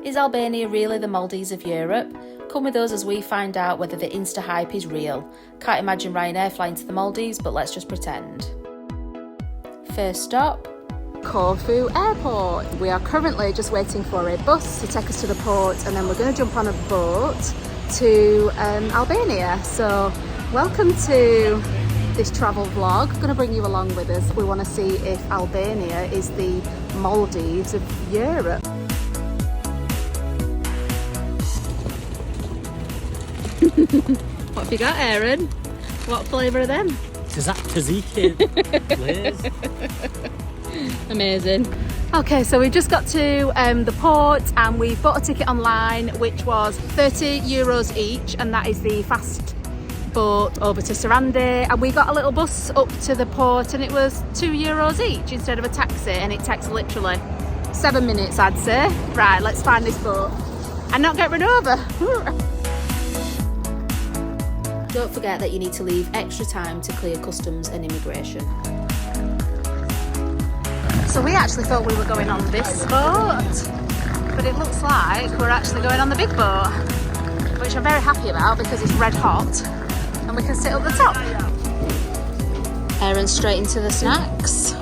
Is Albania really the Maldives of Europe? Come with us as we find out whether the Insta hype is real. Can't imagine Ryanair flying to the Maldives, but let's just pretend. First stop, Corfu Airport. We are currently just waiting for a bus to take us to the port, and then we're going to jump on a boat to Albania. So welcome to this travel vlog. I'm going to bring you along with us. We want to see if Albania is the Maldives of Europe. What have you got, Aaron? What flavour are them? Tzatziki. Amazing. Okay, so we just got to the port and we bought a ticket online which was €30 each, and that is the fast boat over to Sarande, and we got a little bus up to the port and it was €2 each instead of a taxi, and it takes literally 7 minutes, I'd say. Right, let's find this boat and not get run over. Don't forget that you need to leave extra time to clear customs and immigration. So we actually thought we were going on this boat, but it looks like we're actually going on the big boat, which I'm very happy about because it's red hot and we can sit up the top. Aaron straight into the snacks.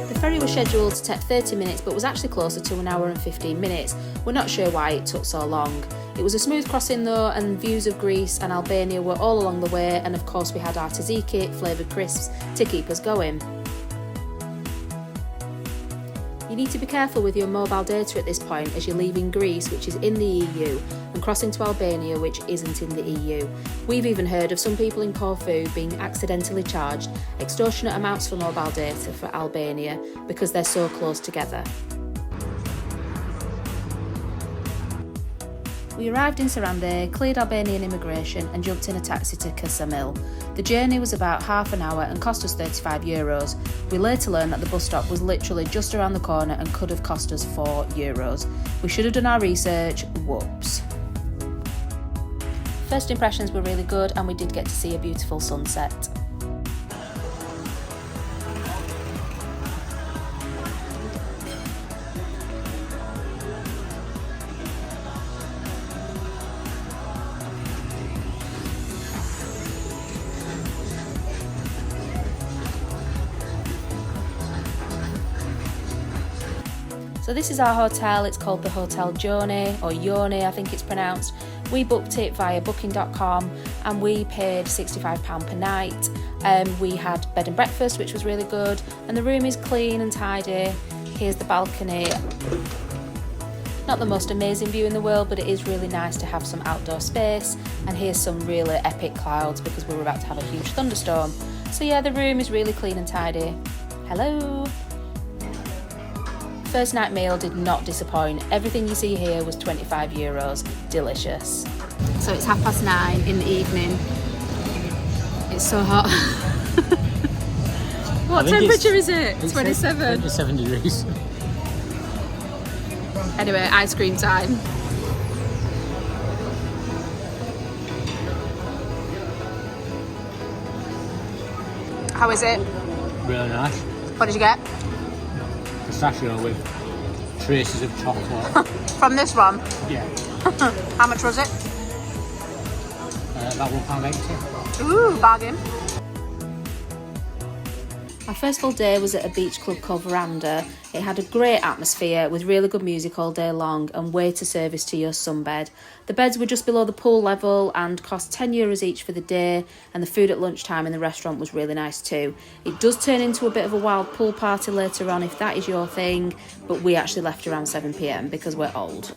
The ferry was scheduled to take 30 minutes but was actually closer to 1 hour and 15 minutes. We're not sure why it took so long. It was a smooth crossing though, and views of Greece and Albania were all along the way, and of course we had our tzatziki flavoured crisps to keep us going. You need to be careful with your mobile data at this point as you're leaving Greece, which is in the EU, and crossing to Albania, which isn't in the EU. We've even heard of some people in Corfu being accidentally charged extortionate amounts for mobile data for Albania because they're so close together. We arrived in Sarande, cleared Albanian immigration and jumped in a taxi to Ksamil. The journey was about half an hour and cost us €35. We later learned that the bus stop was literally just around the corner and could have cost us €4. We should have done our research, whoops. First impressions were really good and we did get to see a beautiful sunset. So this is our hotel. It's called the Hotel Joni, or Joni I think it's pronounced. We booked it via booking.com and we paid £65 per night. We had bed and breakfast, which was really good, and the room is clean and tidy. Here's the balcony. Not the most amazing view in the world, but it is really nice to have some outdoor space, and here's some really epic clouds because we were about to have a huge thunderstorm. So yeah, the room is really clean and tidy. Hello! First night meal did not disappoint. Everything you see here was €25. Delicious. So it's 9:30 in the evening. It's so hot. What temperature is it? 27? 27 degrees. Anyway, ice cream time. How is it? Really nice. What did you get? Pistachio with traces of chocolate. From this one? Yeah. How much was it? About £1.80. Ooh, bargain. Our first full day was at a beach club called Veranda. It had a great atmosphere with really good music all day long and waiter service to your sunbed. The beds were just below the pool level and cost €10 each for the day, and the food at lunchtime in the restaurant was really nice too. It does turn into a bit of a wild pool party later on if that is your thing, but we actually left around 7 PM because we're old.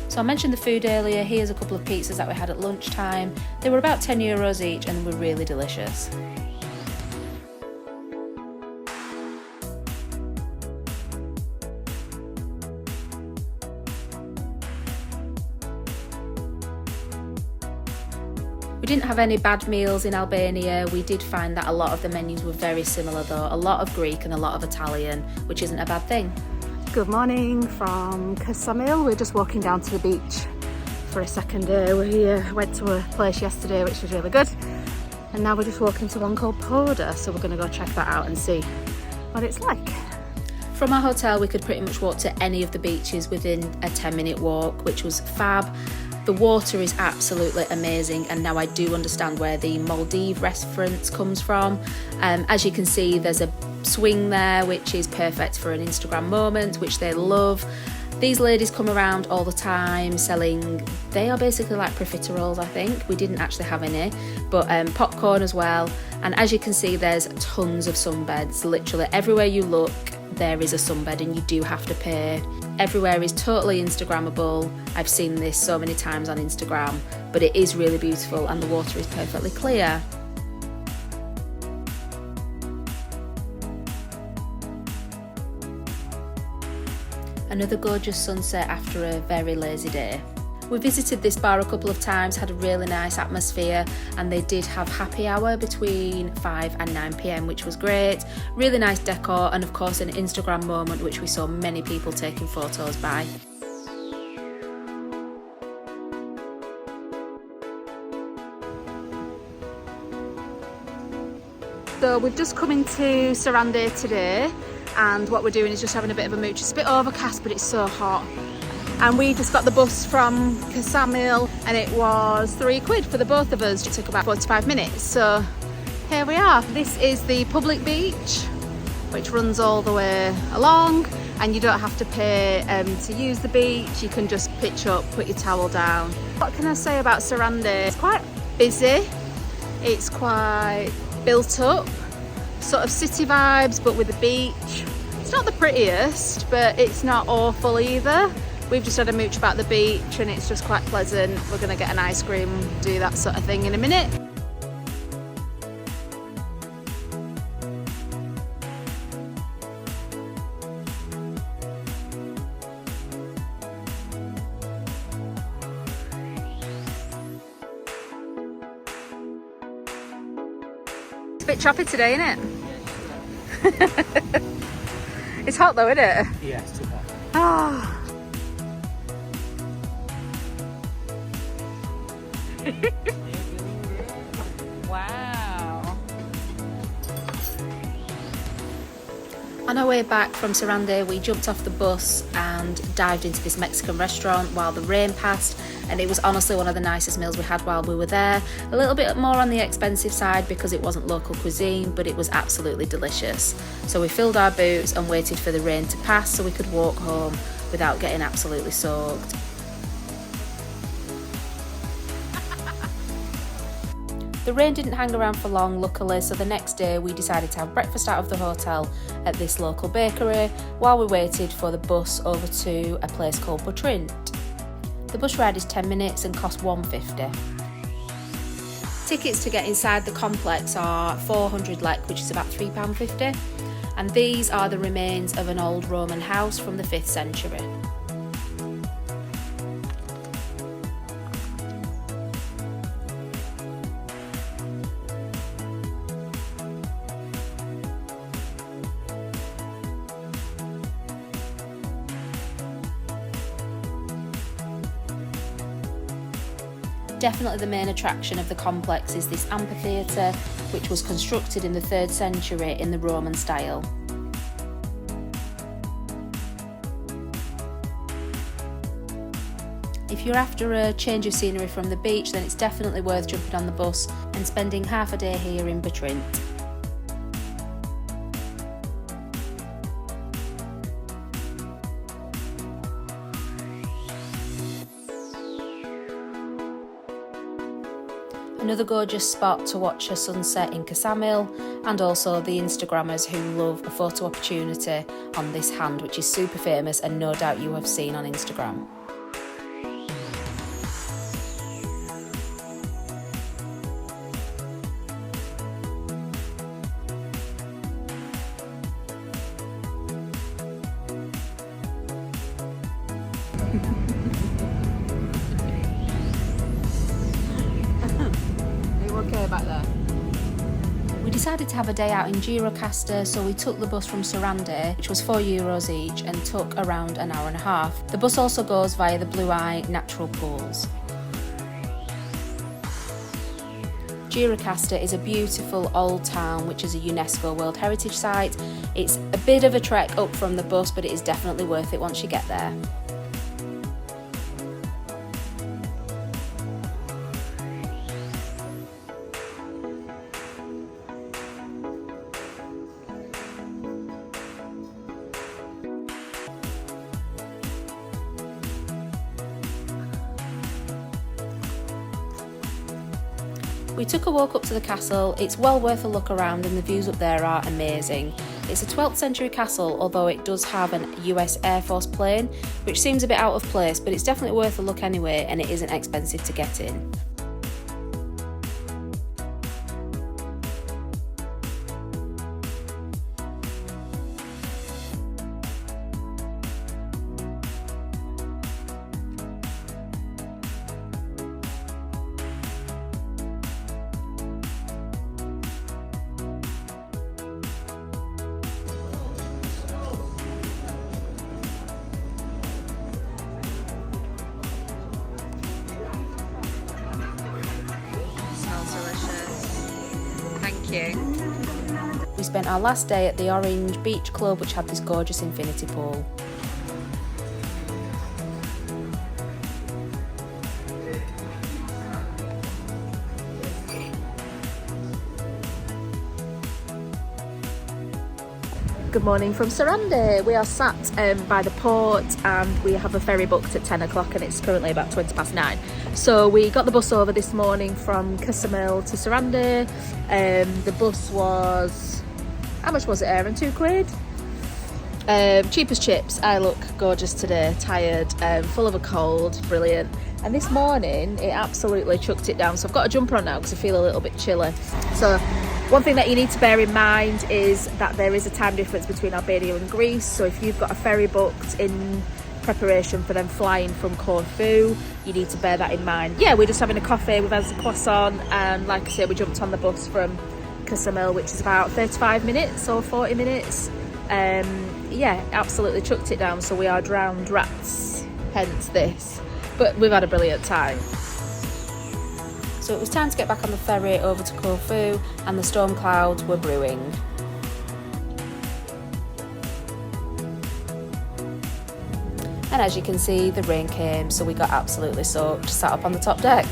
So I mentioned the food earlier. Here's a couple of pizzas that we had at lunchtime. They were about €10 each and were really delicious. We didn't have any bad meals in Albania. We did find that a lot of the menus were very similar though. A lot of Greek and a lot of Italian, which isn't a bad thing. Good morning from Ksamil. We're just walking down to the beach for a second day. We went to a place yesterday which was really good. And now we're just walking to one called Poda, so we're going to go check that out and see what it's like. From our hotel, we could pretty much walk to any of the beaches within a 10-minute walk, which was fab. The water is absolutely amazing, and now I do understand where the Maldives reference comes from. As you can see, there's a swing there, which is perfect for an Instagram moment, which they love. These ladies come around all the time selling, they are basically like profiteroles, I think. We didn't actually have any, but popcorn as well. And as you can see, there's tons of sunbeds. Literally everywhere you look, there is a sunbed, and you do have to pay. Everywhere is totally Instagrammable. I've seen this so many times on Instagram, but it is really beautiful and the water is perfectly clear. Another gorgeous sunset after a very lazy day. We visited this bar a couple of times, had a really nice atmosphere, and they did have happy hour between 5 and 9 p.m, which was great. Really nice decor, and of course an Instagram moment which we saw many people taking photos by. So we've just come into Sarande today, and what we're doing is just having a bit of a mooch. It's a bit overcast, but it's so hot. And we just got the bus from Ksamil, and it was £3 for the both of us. It took about 45 minutes. So here we are. This is the public beach, which runs all the way along, and you don't have to pay to use the beach. You can just pitch up, put your towel down. What can I say about Sarande? It's quite busy. It's quite built up, sort of city vibes, but with a beach. It's not the prettiest, but it's not awful either. We've just had a mooch about the beach, and it's just quite pleasant. We're going to get an ice cream, do that sort of thing in a minute. It's a bit choppy today, isn't it? It's hot though, isn't it? Yeah, it's too hot. Oh. Wow. On our way back from Sarande, we jumped off the bus and dived into this Mexican restaurant while the rain passed, and it was honestly one of the nicest meals we had while we were there. A little bit more on the expensive side because it wasn't local cuisine, but it was absolutely delicious. So we filled our boots and waited for the rain to pass so we could walk home without getting absolutely soaked. The rain didn't hang around for long, luckily, so the next day we decided to have breakfast out of the hotel at this local bakery while we waited for the bus over to a place called Butrint. The bus ride is 10 minutes and costs £1.50. Tickets to get inside the complex are 400 lek, which is about £3.50, and these are the remains of an old Roman house from the 5th century. Definitely the main attraction of the complex is this amphitheatre, which was constructed in the 3rd century in the Roman style. If you're after a change of scenery from the beach, then it's definitely worth jumping on the bus and spending half a day here in Butrint. Another gorgeous spot to watch a sunset in Ksamil, and also the Instagrammers who love a photo opportunity on this hand, which is super famous and no doubt you have seen on Instagram. Okay back there. We decided to have a day out in Gjirokaster, so we took the bus from Sarande, which was €4 each, and took around an hour and a half. The bus also goes via the Blue Eye natural pools. Gjirokaster is a beautiful old town which is a UNESCO World Heritage Site. It's a bit of a trek up from the bus, but it is definitely worth it once you get there. We took a walk up to the castle. It's well worth a look around and the views up there are amazing. It's a 12th century castle, although it does have an US Air Force plane, which seems a bit out of place, but it's definitely worth a look anyway, and it isn't expensive to get in. We spent our last day at the Orange Beach Club, which had this gorgeous infinity pool. Good morning from Sarande. We are sat by the port and we have a ferry booked at 10 o'clock and it's currently about 20 past 9. So we got the bus over this morning from Ksamil to Sarande. The bus was, how much was it, Aaron? £2? Cheap as chips. I look gorgeous today, tired, full of a cold, brilliant. And this morning it absolutely chucked it down. So I've got a jumper on now because I feel a little bit chilly. So one thing that you need to bear in mind is that there is a time difference between Albania and Greece. So if you've got a ferry booked in preparation for them flying from Corfu, you need to bear that in mind. Yeah, we're just having a coffee, we've had a croissant, and like I say, we jumped on the bus from Ksamil, which is about 35 minutes or 40 minutes. Yeah, absolutely chucked it down. So we are drowned rats, hence this. But we've had a brilliant time. So it was time to get back on the ferry over to Corfu, and the storm clouds were brewing. And as you can see, the rain came, so we got absolutely soaked, sat up on the top deck.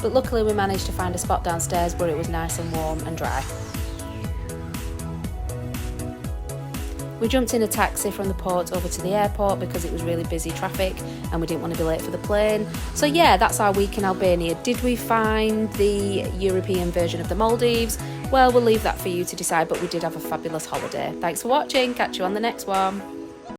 But luckily we managed to find a spot downstairs where it was nice and warm and dry. We jumped in a taxi from the port over to the airport because it was really busy traffic and we didn't want to be late for the plane. So yeah, that's our week in Albania. Did we find the European version of the Maldives? Well, we'll leave that for you to decide, but we did have a fabulous holiday. Thanks for watching. Catch you on the next one.